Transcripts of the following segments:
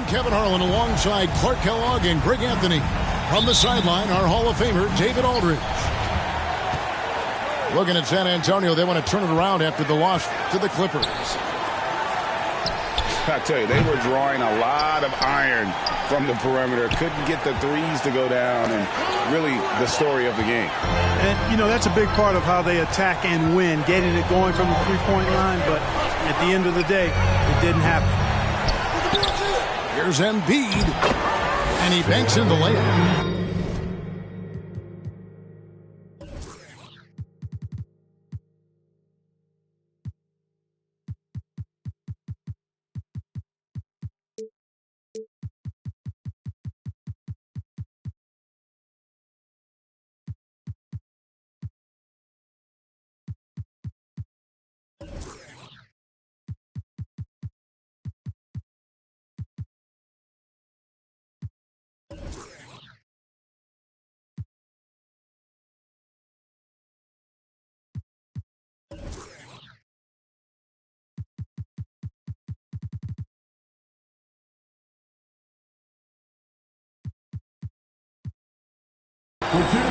Kevin Harlan alongside Clark Kellogg and Greg Anthony. From the sideline, our Hall of Famer, David Aldridge. Looking at San Antonio, they want to turn it around after the loss to the Clippers. I tell you, they were drawing a lot of iron from the perimeter. Couldn't get the threes to go down, and really the story of the game. And, you know, that's a big part of how they attack and win, getting it going from the three-point line, but at the end of the day, it didn't happen. Here's Embiid, and he banks in the layup.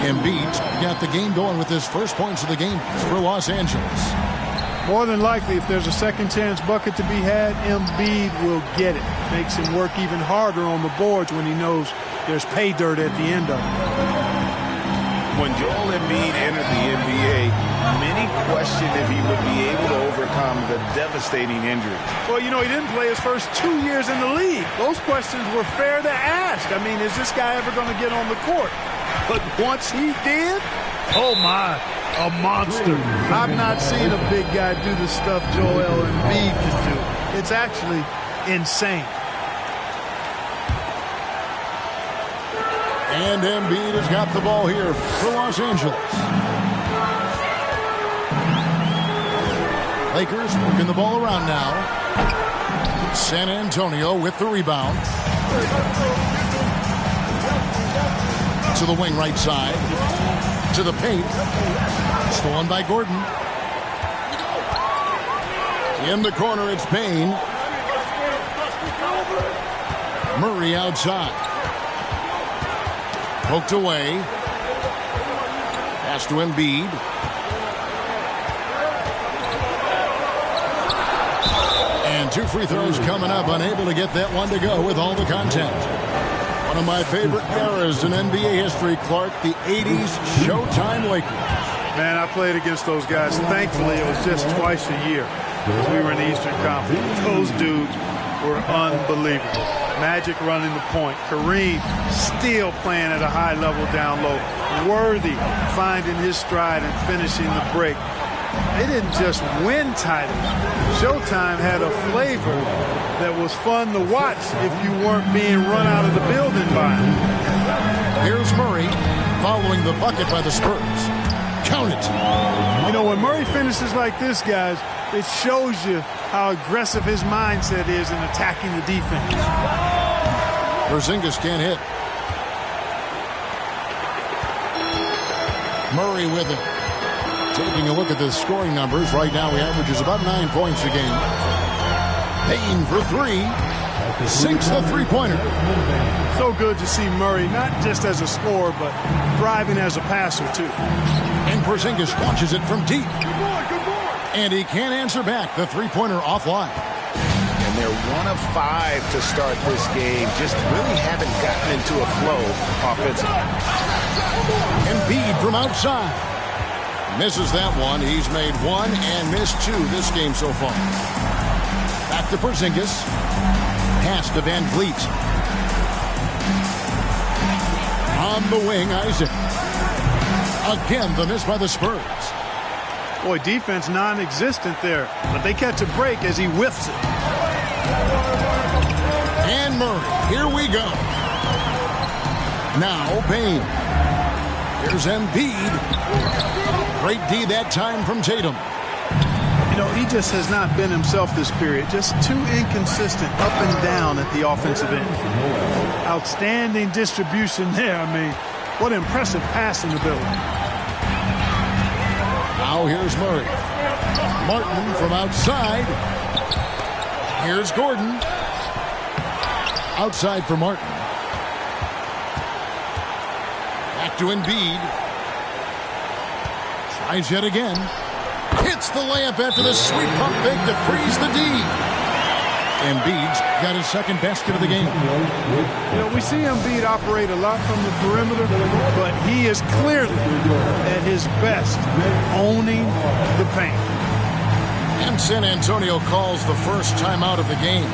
Embiid got the game going with his first points of the game for Los Angeles. More than likely, if there's a second chance bucket to be had, Embiid will get it. Makes him work even harder on the boards when he knows there's pay dirt at the end of it. When Joel Embiid entered the NBA, many questioned if he would be able to overcome the devastating injury. Well, you know, he didn't play his first 2 years in the league. Those questions were fair to ask. I mean, is this guy ever going to get on the court? But once he did, oh my, a monster. I've not seen a big guy do the stuff Joel Embiid can do. It's actually insane. And Embiid has got the ball here for Los Angeles. Lakers working the ball around now. San Antonio with the rebound. To the wing right side. To the paint. Stolen by Gordon. In the corner, it's Payne. Murray outside. Poked away. Pass to Embiid. And 2 free throws coming up. Unable to get that one to go with all the content. One of my favorite eras in NBA history, Clark, the 80s Showtime Lakers. Man, I played against those guys. Thankfully, it was just twice a year. We were in the Eastern Conference. Those dudes were unbelievable. Magic running the point. Kareem still playing at a high level down low. Worthy finding his stride and finishing the break. They didn't just win titles. Showtime had a flavor that was fun to watch if you weren't being run out of the building by him. Here's Murray following the bucket by the Spurs. Count it. You know, when Murray finishes like this, guys, it shows you how aggressive his mindset is in attacking the defense. Porzingis can't hit. Murray with it. Taking a look at the scoring numbers. Right now, he averages about 9 points a game. Payne for 3. Sinks the three-pointer. So good to see Murray, not just as a scorer, but thriving as a passer, too. And Porzingis launches it from deep. And he can't answer back. The three-pointer offline. And they're 1 of 5 to start this game. Just really haven't gotten into a flow offensively. Embiid from outside. Misses that one. He's made 1 and missed 2 this game so far. Back to Porzingis. Pass to Van Vliet. On the wing, Isaac. Again, the miss by the Spurs. Boy, defense non-existent there, but they catch a break as he whiffs it. And Murray, here we go. Now Payne. Here's Embiid. Great D that time from Tatum. You know, he just has not been himself this period. Just too inconsistent up and down at the offensive end. Outstanding distribution there. I mean, what impressive passing ability. Now here's Murray. Martin from outside. Here's Gordon. outside for Martin. Back to Embiid. Tries yet again. Hits the layup after the sweet pump fake to freeze the D. Embiid's got his second basket of the game. You know, we see Embiid operate a lot from the perimeter, but he is clearly at his best owning the paint. And San Antonio calls the first timeout of the game.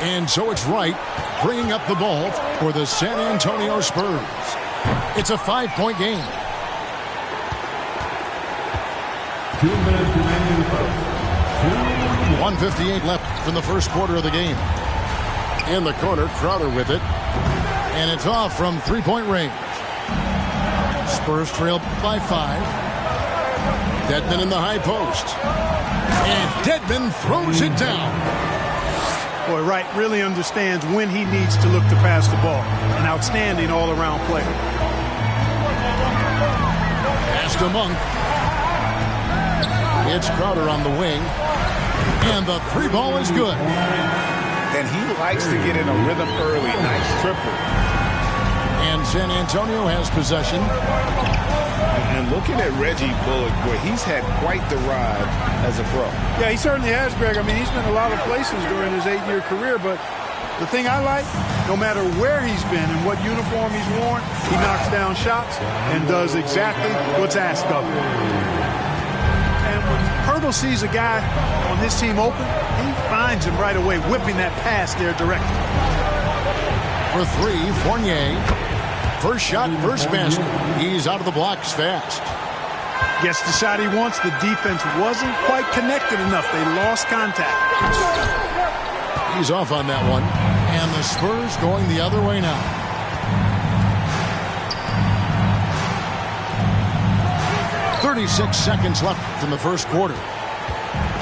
And so it's Wright bringing up the ball for the San Antonio Spurs. It's a 5-point game. 2 minutes remaining in the first. 1:58 left in the first quarter of the game. In the corner, Crowder with it. And it's off from three-point range. Spurs trail by 5. Dedmon in the high post. And Dedmon throws it down. Boy, Wright really understands when he needs to look to pass the ball. An outstanding all-around player. Pass to Monk. It's Crowder on the wing. And the three ball is good. And he likes to get in a rhythm early. Nice triple. And San Antonio has possession. And looking at Reggie Bullock, boy, he's had quite the ride as a pro. Yeah, he certainly has, Greg. I mean, he's been a lot of places during his 8-year career, but the thing I like, no matter where he's been and what uniform he's worn, he knocks down shots and does exactly what's asked of him. And when Hurdle sees a guy on his team open, he finds him right away, whipping that pass there directly. For 3, Fournier. First shot, first basket. He's out of the blocks fast. Gets the shot he wants. The defense wasn't quite connected enough. They lost contact. He's off on that one. And the Spurs going the other way now. "36 seconds left in the first quarter.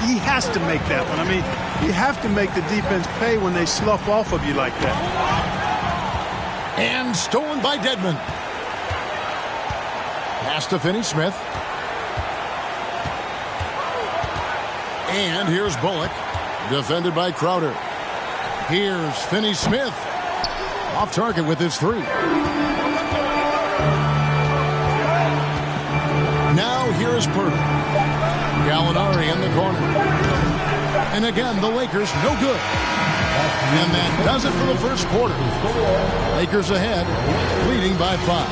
He has to make that one. I mean, you have to make the defense pay when they slough off of you like that. And stolen by Dedmon. Pass to Finney-Smith. And here's Bullock. Defended by Crowder. Here's Finney-Smith. Off target with his 3. Now here's Purtle. Gallinari in the corner. And again, the Lakers no good. And that does it for the first quarter. Lakers ahead, leading by 5.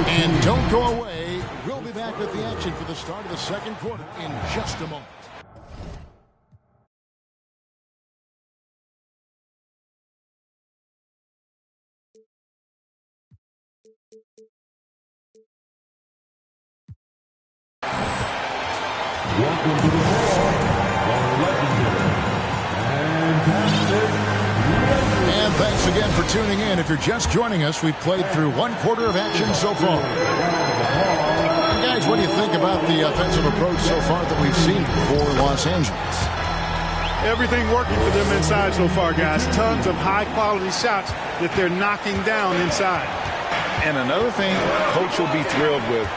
And don't go away. We'll be back with the action for the start of the second quarter in just a moment. Welcome to the floor, the legendary, fantastic, and thanks again for tuning in. If you're just joining us, we've played through one quarter of action so far. And guys, what do you think about the offensive approach so far that we've seen for Los Angeles? Everything working for them inside so far, guys. Tons of high-quality shots that they're knocking down inside. And another thing Coach will be thrilled with,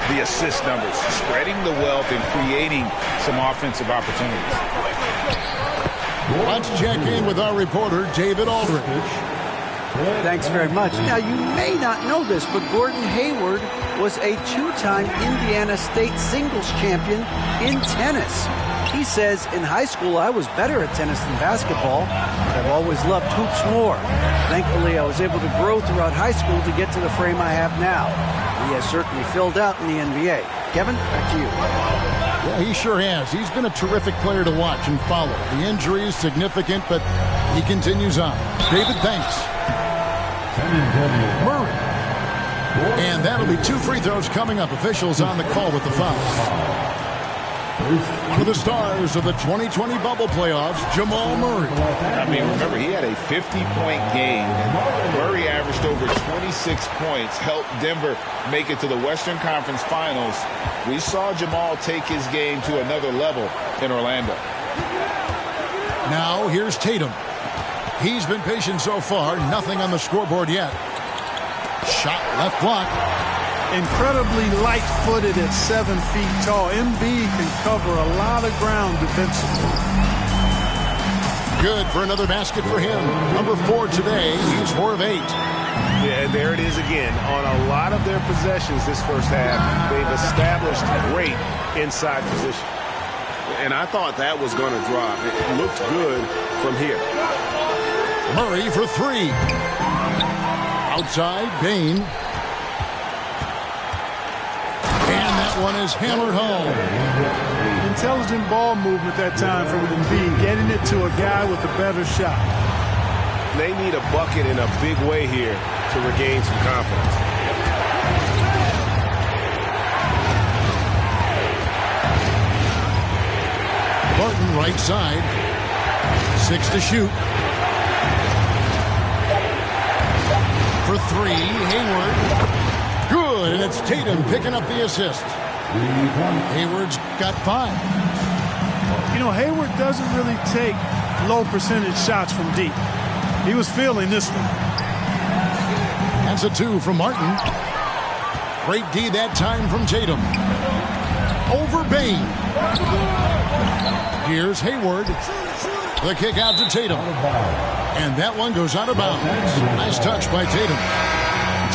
the assist numbers, spreading the wealth and creating some offensive opportunities. Let's check in with our reporter, David Aldridge. Thanks very much. Now, you may not know this, but Gordon Hayward was a 2-time Indiana State singles champion in tennis. He says, in high school, I was better at tennis than basketball, but I've always loved hoops more. Thankfully, I was able to grow throughout high school to get to the frame I have now. He has certainly filled out in the NBA. Kevin, back to you. Yeah, he sure has. He's been a terrific player to watch and follow. The injury is significant, but he continues on. David, thanks. Murray. And that'll be 2 free throws coming up. Officials on the call with the foul. One of the stars of the 2020 bubble playoffs, Jamal Murray. I mean, remember, he had a 50-point game, and Murray averaged averaged over 26 points, helped Denver make it to the Western Conference Finals. We saw Jamal take his game to another level in Orlando. Now here's Tatum. He's been patient so far. Nothing on the scoreboard yet. Shot left block. Incredibly light-footed at 7 feet tall. Embiid can cover a lot of ground defensively. Good for another basket for him. Number 4 today. He's 4 of 8. Yeah, and there it is again. On a lot of their possessions this first half, they've established great inside position. And I thought that was going to drop. It looked good from here. Murray for 3. Outside, Bain. And that one is hammered home. Intelligent ball movement that time from Embiid, getting it to a guy with a better shot. They need a bucket in a big way here to regain some confidence. Barton right side. 6 to shoot. For 3, Hayward. Good, and it's Tatum picking up the assist. Hayward's got 5. You know, Hayward doesn't really take low percentage shots from deep. He was feeling this one. That's a 2 from Martin. Great D that time from Tatum. Over Bain. Here's Hayward. The kick out to Tatum. And that one goes out of bounds. Nice touch by Tatum.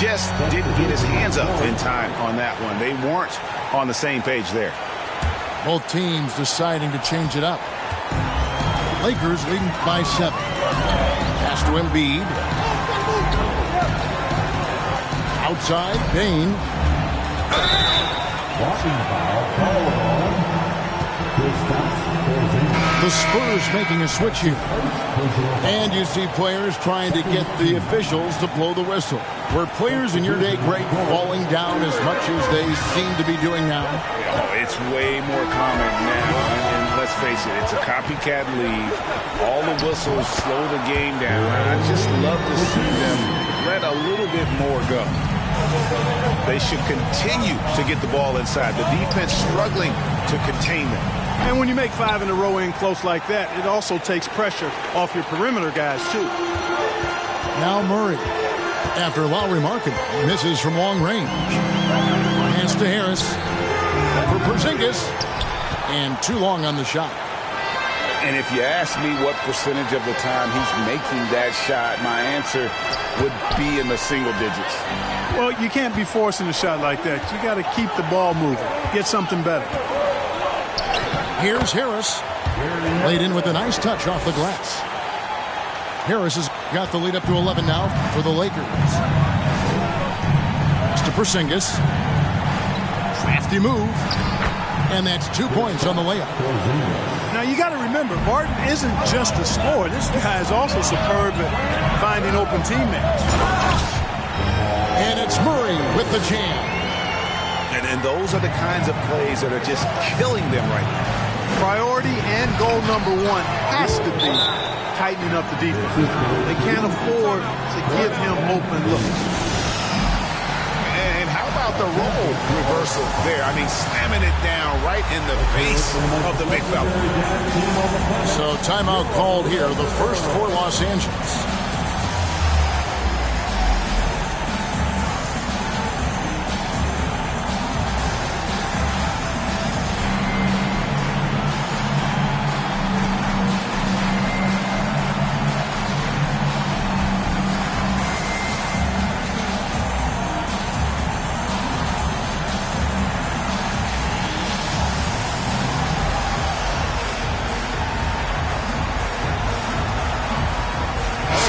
Just didn't get his hands up in time on that one. They weren't on the same page there. Both teams deciding to change it up. Lakers leading by 7. Pass to Embiid. Outside, Bain. The Spurs making a switch here. And you see players trying to get the officials to blow the whistle. Were players in your day, Greg, falling down as much as they seem to be doing now? Oh, it's way more common now. And let's face it, it's a copycat league. All the whistles slow the game down. I just love to see them let a little bit more go. They should continue to get the ball inside. The defense struggling to contain them. And when you make 5 in a row in close like that, it also takes pressure off your perimeter guys, too. Now Murray. After Lowry Markin misses from long range. Pass to Harris. For Porzingis. And too long on the shot. And if you ask me what percentage of the time he's making that shot, my answer would be in the single digits. Well, you can't be forcing a shot like that. You got to keep the ball moving. Get something better. Here's Harris. Laid in with a nice touch off the glass. Harris has got the lead up to 11 now for the Lakers. Pass to Porzingis. Crafty move. And that's 2 points on the layup. Now, you got to remember, Barton isn't just a scorer. This guy is also superb at finding open teammates. And it's Murray with the jam. And those are the kinds of plays that are just killing them right now. Priority and goal number 1 has to be tightening up the defense. They can't afford to give him open looks. And how about the role reversal there? I mean, slamming it down right in the face of the big fella. So timeout called here, the first for Los Angeles.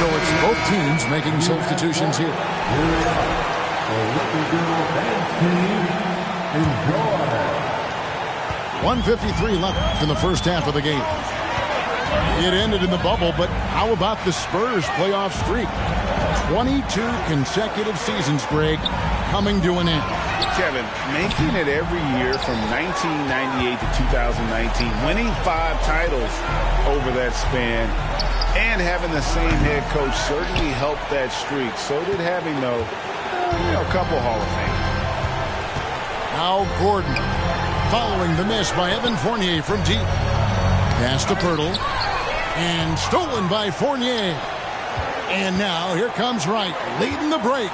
So it's both teams making substitutions here. 1:53 left in the first half of the game. It ended in the bubble, but how about the Spurs playoff streak? 22 consecutive seasons, Greg, coming to an end. Kevin, making it every year from 1998 to 2019, winning 5 titles over that span. And having the same head coach certainly helped that streak. So did having, though, a couple Hall of Fame. Now Gordon following the miss by Evan Fournier from deep. Pass to Pirtle. And stolen by Fournier. And now here comes Wright leading the break.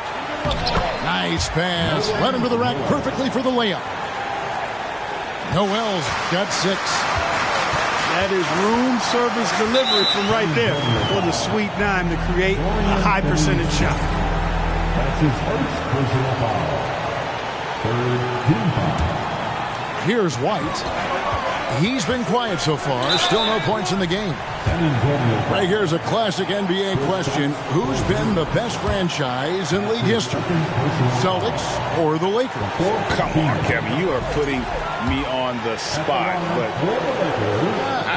Nice pass. Led him to the rack perfectly for the layup. Noel's got 6. That is room service delivery from right there. What a sweet dime to create a high percentage shot. That's his first personal foul. Third team foul. Here's White. He's been quiet so far. Still no points in the game. Right here's a classic NBA question. Who's been the best franchise in league history? Celtics or the Lakers? Come on, Kevin. You are putting me on the spot. But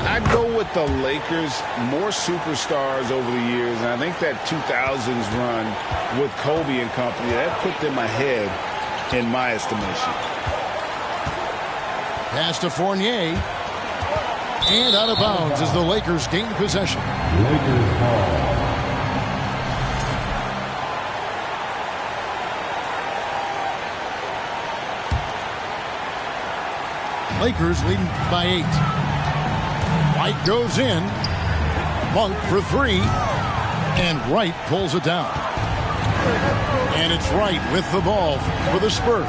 I'd go with the Lakers. More superstars over the years. And I think that 2000s run with Kobe and company, that put them ahead in my estimation. Pass to Fournier. And out of bounds as the Lakers gain possession. Lakers ball. Lakers leading by 8. White goes in. Monk for 3. And Wright pulls it down. And it's Wright with the ball for the Spurs.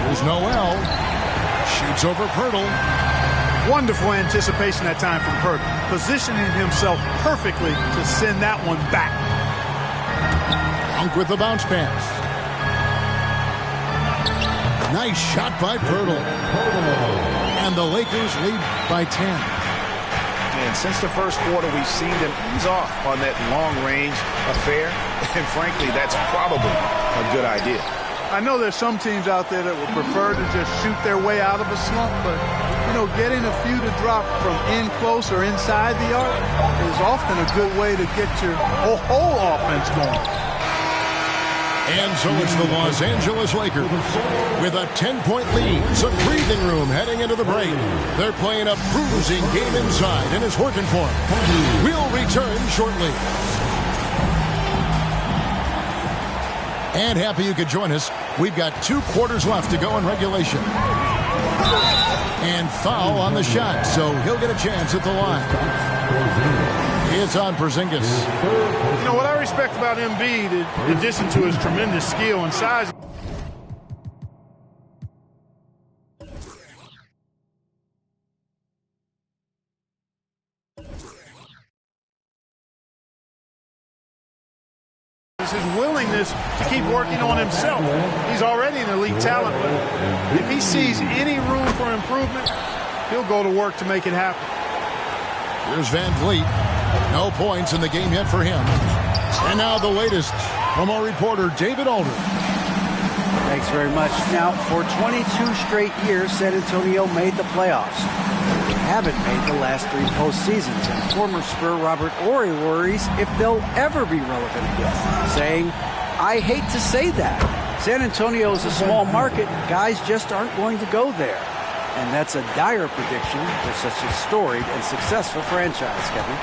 Here's Noel. Shoots over Pirtle. Wonderful anticipation that time from Pirtle. Positioning himself perfectly to send that one back. Monk with the bounce pass. Nice shot by Pirtle. And the Lakers lead by 10. And since the first quarter, we've seen them ease off on that long-range affair. And frankly, that's probably a good idea. I know there's some teams out there that would prefer to just shoot their way out of a slump, but, getting a few to drop from in close or inside the arc is often a good way to get your whole offense going. And so it's the Los Angeles Lakers with a 10-point lead. Some breathing room heading into the break. They're playing a bruising game inside, and it's working for them. We'll return shortly. And happy you could join us. We've got 2 quarters left to go in regulation. And foul on the shot, so he'll get a chance at the line. It's on Porzingis. What I respect about Embiid, in addition to his tremendous skill and size, his willingness to keep working on himself. He's already an elite talent, but if he sees any room for improvement, he'll go to work to make it happen. Here's Van Vliet. No points in the game yet for him. And now the latest from our reporter, David Aldridge. Thanks very much. Now, for 22 straight years, San Antonio made the playoffs. They haven't made the last 3 postseasons, and former Spur Robert Horry worries if they'll ever be relevant again, saying, I hate to say that. San Antonio is a small market. Guys just aren't going to go there. And that's a dire prediction for such a storied and successful franchise, Kevin.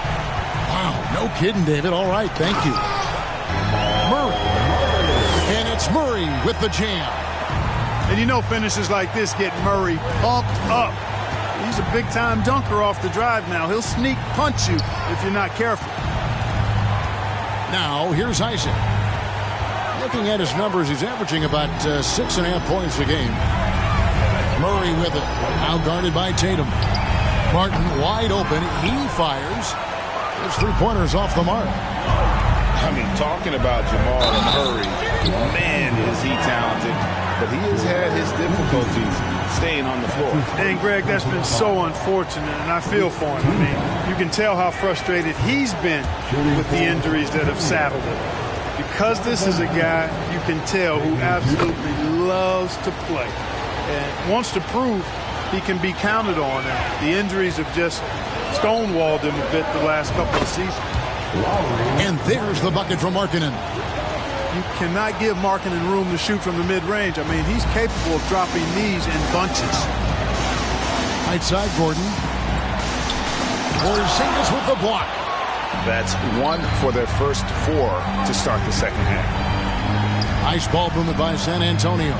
Wow, no kidding, David. All right, thank you. Murray. And it's Murray with the jam. And finishes like this get Murray pumped up. He's a big-time dunker off the drive now. He'll sneak punch you if you're not careful. Now, here's Isaac. Looking at his numbers, he's averaging about 6.5 points a game. Murray with it. Now guarded by Tatum. Martin wide open. He fires. His 3-pointers off the mark. I mean, talking about Jamal Murray, man, is he talented. But he has had his difficulties staying on the floor. And, Greg, that's been so unfortunate, and I feel for him. I mean, you can tell how frustrated he's been with the injuries that have saddled him. Because this is a guy you can tell who absolutely loves to play and wants to prove he can be counted on. And the injuries have just stonewalled him a bit the last couple of seasons. And there's the bucket from Markkanen. You cannot give Markkanen room to shoot from the mid-range. I mean, he's capable of dropping these in bunches. Right side, Gordon. Porzingis with the block. That's 1 for their first 4 to start the second half. Nice ball movement by San Antonio.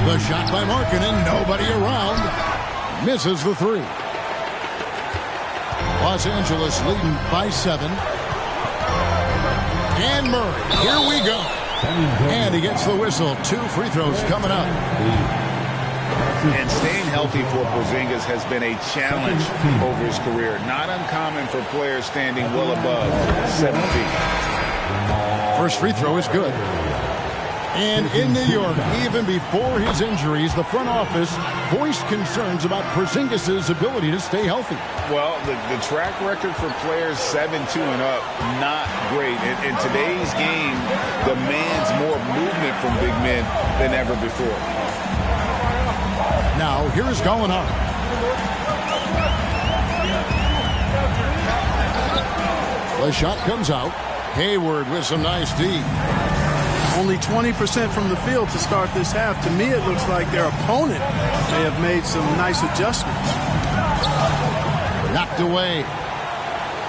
The shot by Markkanen. Nobody around. Misses the 3. Los Angeles leading by 7. And Murray. Here we go. And he gets the whistle. 2 free throws coming up. And staying healthy for Porzingis has been a challenge over his career. Not uncommon for players standing well above 7 feet. First free throw is good. And in New York, even before his injuries, the front office voiced concerns about Porzingis' ability to stay healthy. Well, the track record for players 7'2" and up, not great. In today's game, demands more movement from big men than ever before. Now, here's Gallinari. The shot comes out. Hayward with some nice D. Only 20% from the field to start this half. To me, it looks like their opponent may have made some nice adjustments. Knocked away.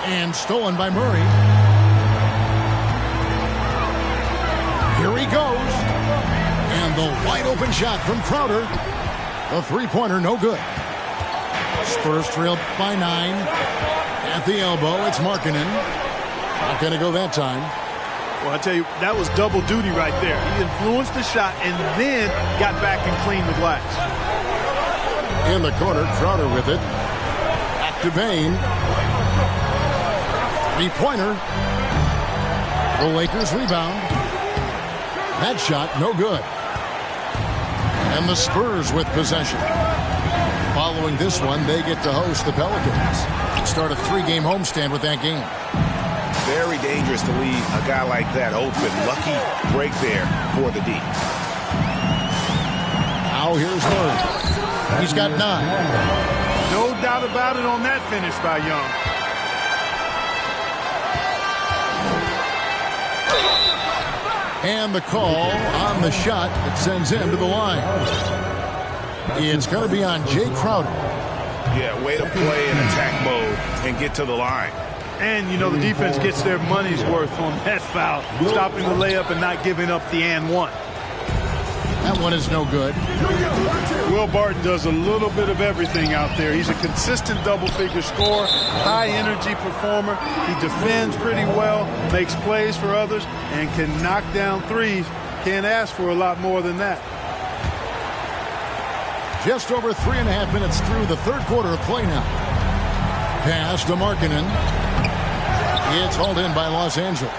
And stolen by Murray. Here he goes. And the wide open shot from Crowder. The three-pointer, no good. Spurs trailed by 9. At the elbow, it's Markkanen. Not going to go that time. Well, I tell you, that was double duty right there. He influenced the shot and then got back and cleaned the glass. In the corner, Crowder with it. Back to Bane. Three-pointer. The Lakers rebound. That shot, no good. And the Spurs with possession. Following this one, they get to host the Pelicans. Start a 3-game homestand with that game. Very dangerous to leave a guy like that open. Lucky break there for the D. Now here's Murray. He's got 9. No doubt about it on that finish by Young. And the call on the shot that sends him to the line. It's going to be on Jay Crowder. Yeah, way to play in attack mode and get to the line. And, you know, the defense gets their money's worth on that foul. Stopping the layup and not giving up the and one. That one is no good. Will Barton does a little bit of everything out there. He's a consistent double-figure scorer, high-energy performer. He defends pretty well, makes plays for others, and can knock down threes. Can't ask for a lot more than that. Just over 3.5 minutes through the third quarter of play now. Pass to Markkanen. It's hauled in by Los Angeles.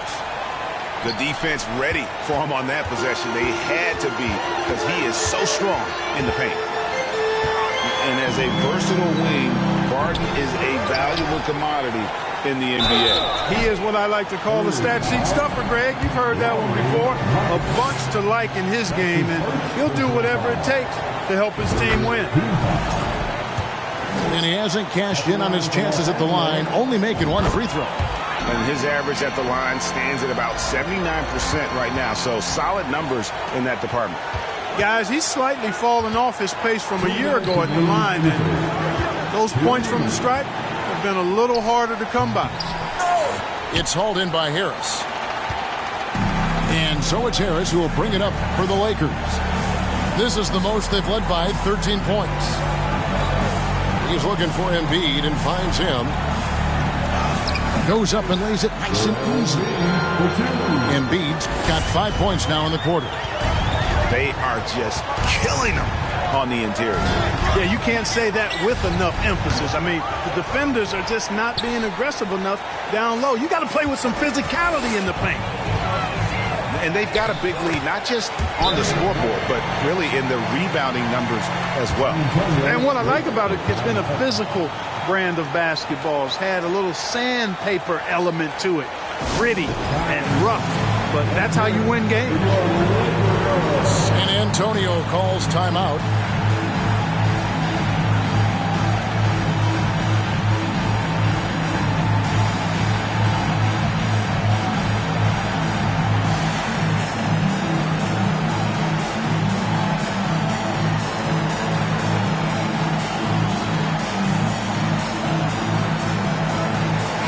The defense ready for him on that possession. They had to be because he is so strong in the paint. And as a versatile wing, Barton is a valuable commodity in the NBA. He is what I like to call the stat sheet stuffer, Greg. You've heard that one before. A bunch to like in his game, and he'll do whatever it takes to help his team win. And he hasn't cashed in on his chances at the line, only making 1 free throw. And his average at the line stands at about 79% right now. So solid numbers in that department. Guys, he's slightly fallen off his pace from a year ago at the line. And those points from the stripe have been a little harder to come by. It's hauled in by Harris. And so it's Harris who will bring it up for the Lakers. This is the most they've led by 13 points. He's looking for Embiid and finds him. Goes up and lays it nice and easy. Embiid's got 5 points now in the quarter. They are just killing them on the interior. Yeah, you can't say that with enough emphasis. I mean, the defenders are just not being aggressive enough down low. You got to play with some physicality in the paint. And they've got a big lead, not just on the scoreboard, but really in the rebounding numbers as well. And what I like about it, it's been a physical brand of basketball. It's had a little sandpaper element to it. Gritty and rough, but that's how you win games. San Antonio calls timeout.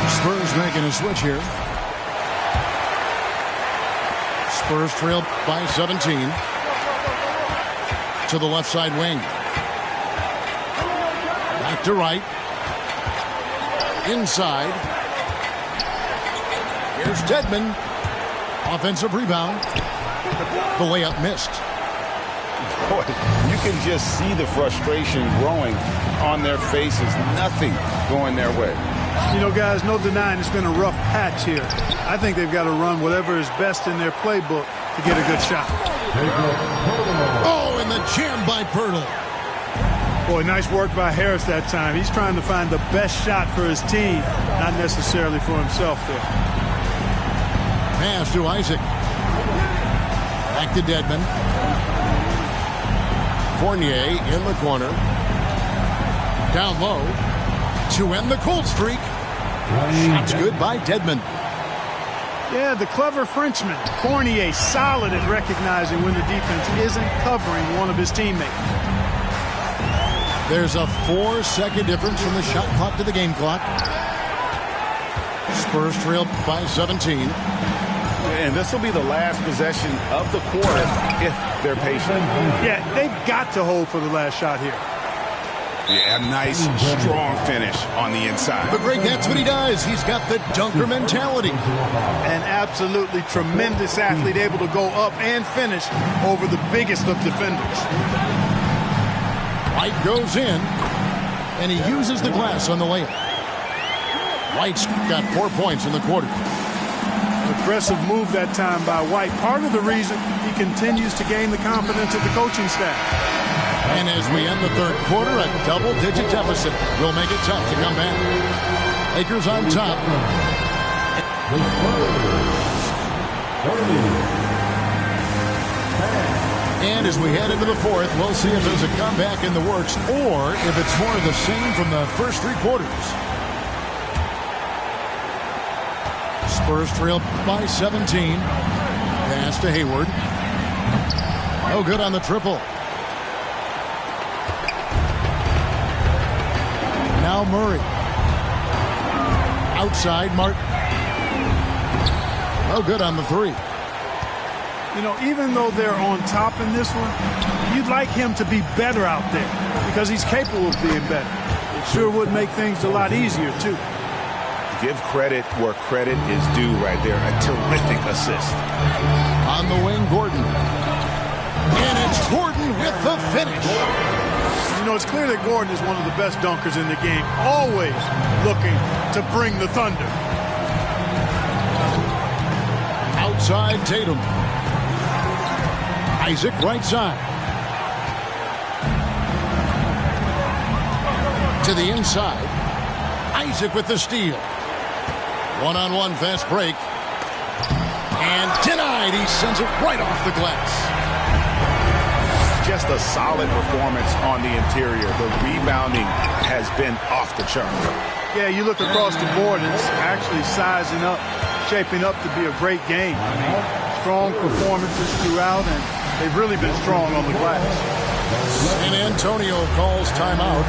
Spurs making a switch here. Spurs trail by 17. To the left side wing. Back to right. Inside. Here's Dedmon. Offensive rebound. The layup missed. Boy, you can just see the frustration growing on their faces. Nothing going their way. You know, guys, no denying it's been a rough patch here. I think they've got to run whatever is best in their playbook to get a good shot. Oh, and the jam by Pirtle. Boy, nice work by Harris that time. He's trying to find the best shot for his team, not necessarily for himself there. Pass to Isaac. Back to Dedmon. Fournier in the corner. Down low to end the cold streak. Shots good by Dedmon. Yeah, the clever Frenchman, Fournier, solid at recognizing when the defense isn't covering one of his teammates. There's a 4-second difference from the shot clock to the game clock. Spurs trail by 17. And this will be the last possession of the quarter if they're patient. Yeah, they've got to hold for the last shot here. Yeah, a nice, strong finish on the inside. But Greg, that's what he does. He's got the dunker mentality. An absolutely tremendous athlete, able to go up and finish over the biggest of defenders. White goes in, and he uses the glass on the layup. White's got 4 points in the quarter. Aggressive move that time by White. Part of the reason he continues to gain the confidence of the coaching staff. And as we end the third quarter, a double-digit deficit will make it tough to come back. Lakers on top. And as we head into the fourth, we'll see if there's a comeback in the works or if it's more of the same from the first 3 quarters. Spurs trail by 17. Pass to Hayward. No good on the triple. Now Murray. Outside, Martin. No good on the 3. You know, even though they're on top in this one, you'd like him to be better out there because he's capable of being better. It sure would make things a lot easier, too. Give credit where credit is due right there. A terrific assist. On the wing, Gordon. And it's Gordon with the finish. You know, it's clear that Gordon is one of the best dunkers in the game, always looking to bring the thunder. Outside, Tatum. Isaac right side. To the inside. Isaac with the steal. One-on-one fast break. And denied. He sends it right off the glass. Just a solid performance on the interior. The rebounding has been off the chart. Yeah, you look across the board, it's actually sizing up, shaping up to be a great game. I mean, strong performances throughout, and they've really been strong on the glass. San Antonio calls timeout.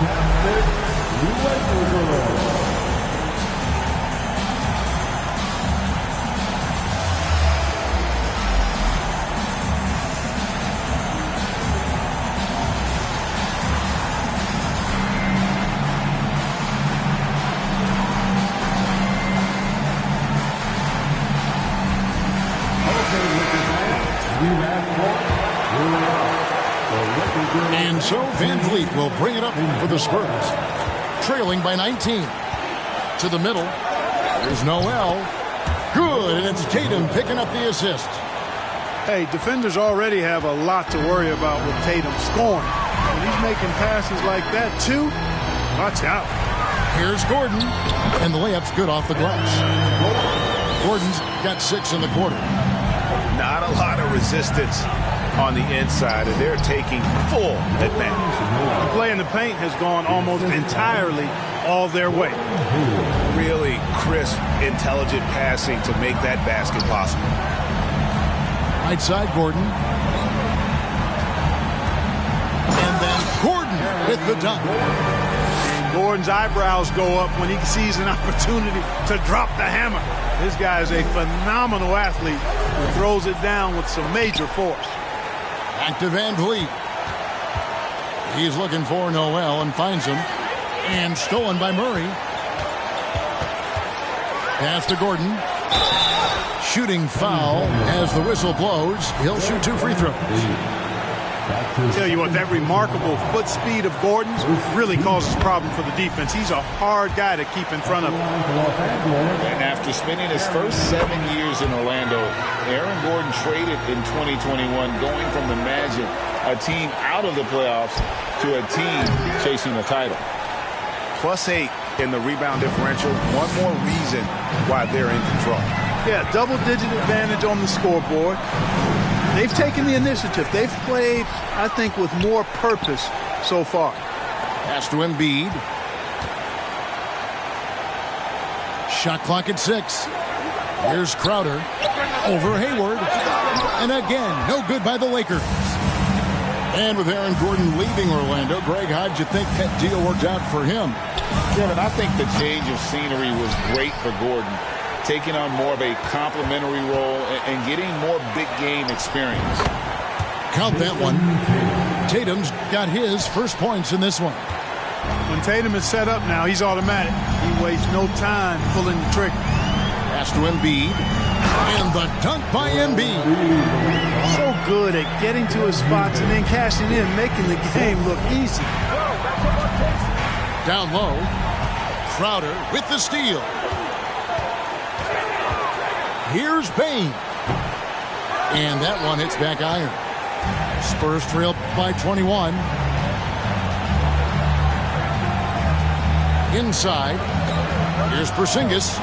And so Van Vliet will bring it up for the Spurs. Trailing by 19. To the middle. There's Noel. Good, and it's Tatum picking up the assist. Hey, defenders already have a lot to worry about with Tatum scoring. When he's making passes like that, too, watch out. Here's Gordon, and the layup's good off the glass. Gordon's got 6 in the quarter. Not a lot of resistance on the inside, and they're taking full advantage. The play in the paint has gone almost entirely all their way. Really crisp, intelligent passing to make that basket possible. Right side, Gordon. And then Gordon with the dunk. Gordon's eyebrows go up when he sees an opportunity to drop the hammer. This guy is a phenomenal athlete who throws it down with some major force. Back to Van Vliet. He's looking for Noel and finds him. And stolen by Murray. Pass to Gordon. Shooting foul as the whistle blows. He'll shoot 2 free throws. I tell you what, that remarkable foot speed of Gordon's really causes problem for the defense. He's a hard guy to keep in front of him. And after spending his first 7 years in Orlando, Aaron Gordon traded in 2021, going from the Magic, a team out of the playoffs, to a team chasing the title. +8 in the rebound differential. One more reason why they're in control. Yeah, double-digit advantage on the scoreboard. They've taken the initiative. They've played, I think, with more purpose so far. Pass to Embiid. Shot clock at 6. Here's Crowder. Over Hayward. And again, no good by the Lakers. And with Aaron Gordon leaving Orlando, Greg, how'd you think that deal worked out for him? Kevin, I think the change of scenery was great for Gordon, taking on more of a complimentary role and getting more big game experience. Count that one. Tatum's got his first points in this one. When Tatum is set up now, he's automatic. He wastes no time pulling the trigger. Pass to Embiid. And the dunk by Embiid. So good at getting to his spots and then cashing in, making the game look easy. Down low. Crowder with the steal. Here's Bain. And that one hits back iron. Spurs trail by 21. Inside. Here's Porzingis.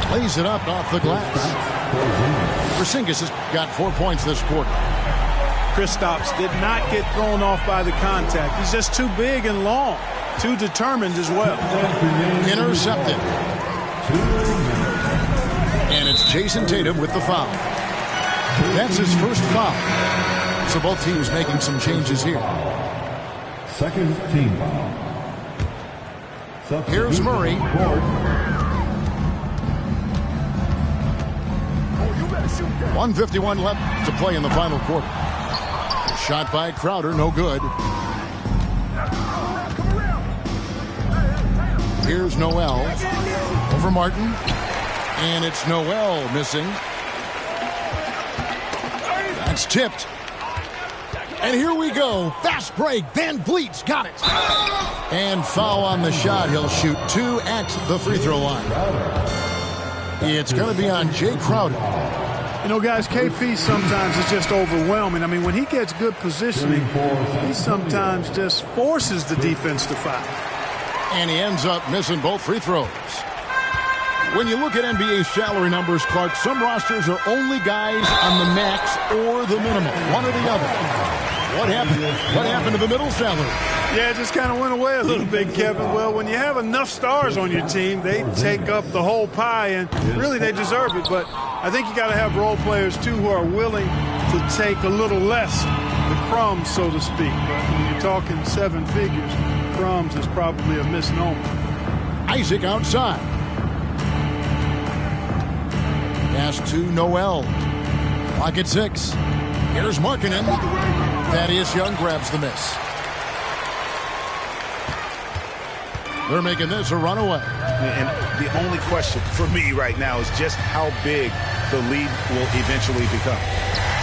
Plays it up off the glass. Porzingis has got 4 points this quarter. Kristaps did not get thrown off by the contact. He's just too big and long. Too determined as well. Intercepted. And it's Jason Tatum with the foul. That's his first foul. So both teams making some changes here. Second team foul. Here's Murray. 1:51 left to play in the final quarter. Shot by Crowder, no good. Here's Noel. Over Martin. And it's Noel missing. That's tipped. And here we go. Fast break. Van Vliet's got it. And foul on the shot. He'll shoot 2 at the free throw line. It's going to be on Jay Crowder. You know, guys, KP sometimes is just overwhelming. I mean, when he gets good positioning, he sometimes just forces the defense to foul. And he ends up missing both free throws. When you look at NBA salary numbers, Clark, some rosters are only guys on the max or the minimum, one or the other. What happened? What happened to the middle salary? Yeah, it just kind of went away a little bit, Kevin. Well, when you have enough stars on your team, they take up the whole pie, and really they deserve it. But I think you got to have role players, too, who are willing to take a little less, the crumbs, so to speak. But when you're talking 7 figures, crumbs is probably a misnomer. Isaac outside. Pass to Noel. Clock at 6. Here's Markkanen. Thaddeus Young grabs the miss. They're making this a runaway. And the only question for me right now is just how big the lead will eventually become.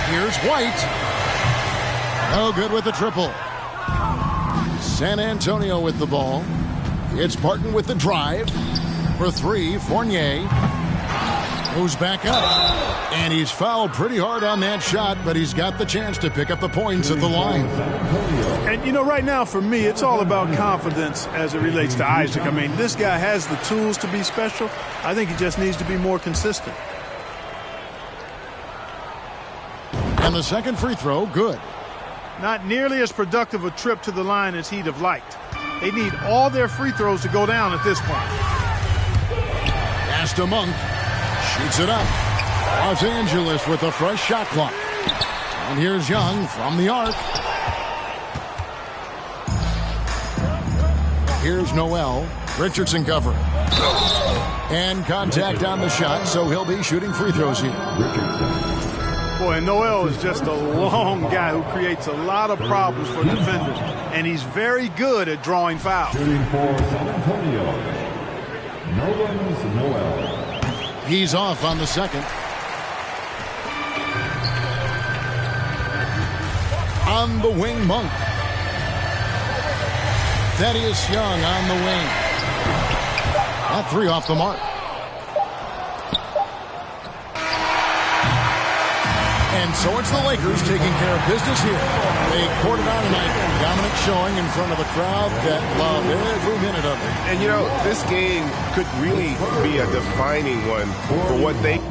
Here's White. No good with the triple. San Antonio with the ball. It's Barton with the drive. For 3, Fournier. Goes back up. And he's fouled pretty hard on that shot, but he's got the chance to pick up the points at the line. And, you know, right now for me, it's all about confidence as it relates to Isaac. I mean, this guy has the tools to be special. I think he just needs to be more consistent. And the second free throw, good. Not nearly as productive a trip to the line as he'd have liked. They need all their free throws to go down at this point. Pass to Monk. Shoots it up. Los Angeles with a fresh shot clock. And here's Young from the arc. Here's Noel. Richardson covering. And contact on the shot, so he'll be shooting free throws here. Boy, Noel is just a long guy who creates a lot of problems for defenders, and he's very good at drawing fouls. Shooting for San Antonio, Noel. He's off on the second. On the wing, Monk. Thaddeus Young on the wing. That three off the mark. And so it's the Lakers taking care of business here. They poured it on tonight. Dominant showing in front of a crowd that loved every minute of it. And, you know, this game could really be a defining one for what they